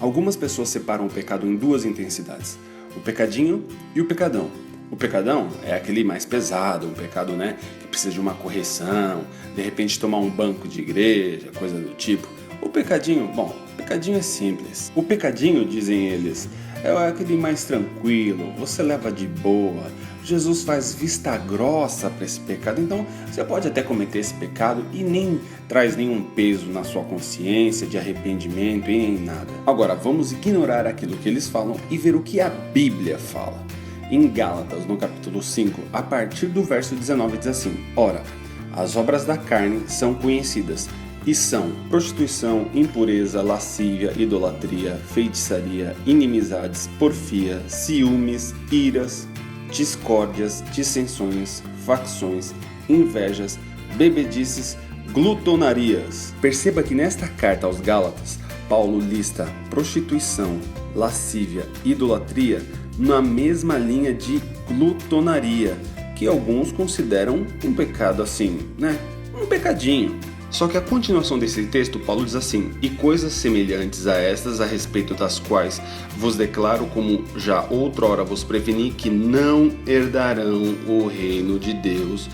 Algumas pessoas separam o pecado em duas intensidades, o pecadinho e o pecadão. O pecadão é aquele mais pesado, um pecado, que precisa de uma correção, de repente tomar um banco de igreja, coisa do tipo. O pecadinho é simples. O pecadinho, dizem eles, é aquele mais tranquilo, você leva de boa. Jesus faz vista grossa para esse pecado, então você pode até cometer esse pecado e nem traz nenhum peso na sua consciência de arrependimento e nem nada. Agora, vamos ignorar aquilo que eles falam e ver o que a Bíblia fala. Em Gálatas, no capítulo 5, a partir do verso 19, diz assim: Ora, as obras da carne são conhecidas, e são prostituição, impureza, lascívia, idolatria, feitiçaria, inimizades, porfia, ciúmes, iras, discórdias, dissensões, facções, invejas, bebedices, glutonarias. Perceba que nesta carta aos Gálatas, Paulo lista prostituição, lascívia, idolatria na mesma linha de glutonaria, que alguns consideram um pecado assim, um pecadinho. Só que a continuação desse texto, Paulo diz assim: e coisas semelhantes a estas, a respeito das quais vos declaro, como já outrora vos preveni, que não herdarão o reino de Deus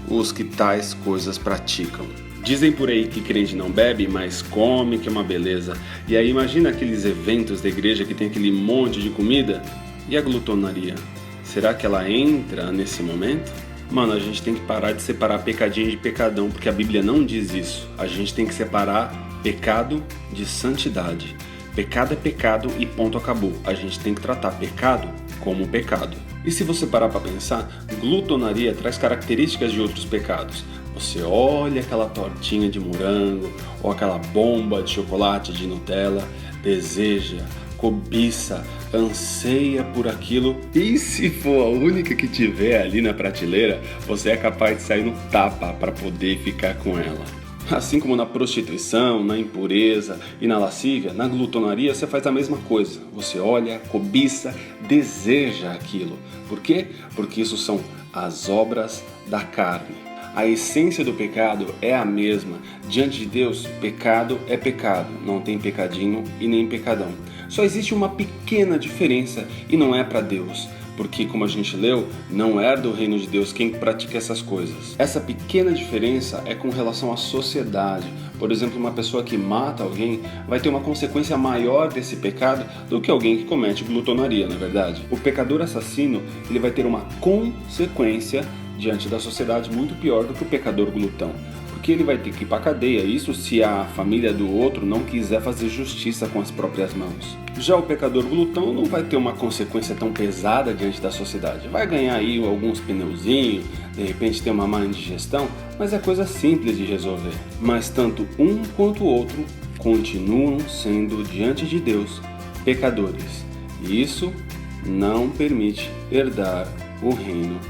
os que tais coisas praticam. Dizem por aí que crente não bebe, mas come, que é uma beleza. E aí imagina aqueles eventos da igreja que tem aquele monte de comida. E a glutonaria? Será que ela entra nesse momento? Mano, a gente tem que parar de separar pecadinho de pecadão, porque a Bíblia não diz isso. A gente tem que separar pecado de santidade. Pecado é pecado e ponto, acabou. A gente tem que tratar pecado como pecado. E se você parar para pensar, glutonaria traz características de outros pecados. Você olha aquela tortinha de morango ou aquela bomba de chocolate de Nutella, deseja, cobiça, anseia por aquilo, e se for a única que tiver ali na prateleira, você é capaz de sair no tapa para poder ficar com ela. Assim como na prostituição, na impureza e na lascívia, na glutonaria você faz a mesma coisa. Você olha, cobiça, deseja aquilo. Por quê? Porque isso são as obras da carne. A essência do pecado é a mesma. Diante de Deus, pecado é pecado. Não tem pecadinho e nem pecadão. Só existe uma pequena diferença e não é para Deus. Porque, como a gente leu, não é do reino de Deus quem pratica essas coisas. Essa pequena diferença é com relação à sociedade. Por exemplo, uma pessoa que mata alguém vai ter uma consequência maior desse pecado do que alguém que comete glutonaria, não é verdade? O pecador assassino, ele vai ter uma consequência diante da sociedade muito pior do que o pecador glutão, porque ele vai ter que ir para a cadeia, isso se a família do outro não quiser fazer justiça com as próprias mãos. Já o pecador glutão não vai ter uma consequência tão pesada diante da sociedade, vai ganhar aí alguns pneuzinhos, de repente ter uma má indigestão, mas é coisa simples de resolver. Mas tanto um quanto o outro continuam sendo diante de Deus pecadores, e isso não permite herdar o reino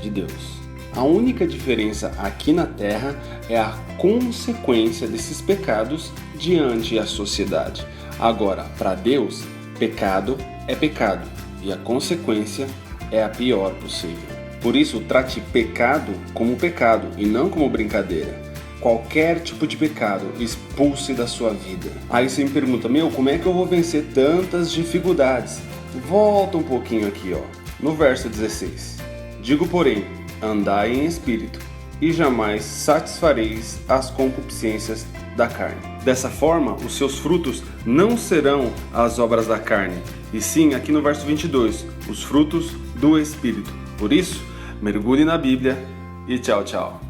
de Deus. A única diferença aqui na Terra é a consequência desses pecados diante da sociedade. Agora, para Deus, pecado é pecado e a consequência é a pior possível. Por isso, trate pecado como pecado e não como brincadeira. Qualquer tipo de pecado, expulse da sua vida. Aí você me pergunta, como é que eu vou vencer tantas dificuldades? Volta um pouquinho aqui, no verso 16. Digo, porém, andai em espírito, e jamais satisfareis as concupiscências da carne. Dessa forma, os seus frutos não serão as obras da carne, e sim, aqui no verso 22, os frutos do Espírito. Por isso, mergulhe na Bíblia e tchau, tchau.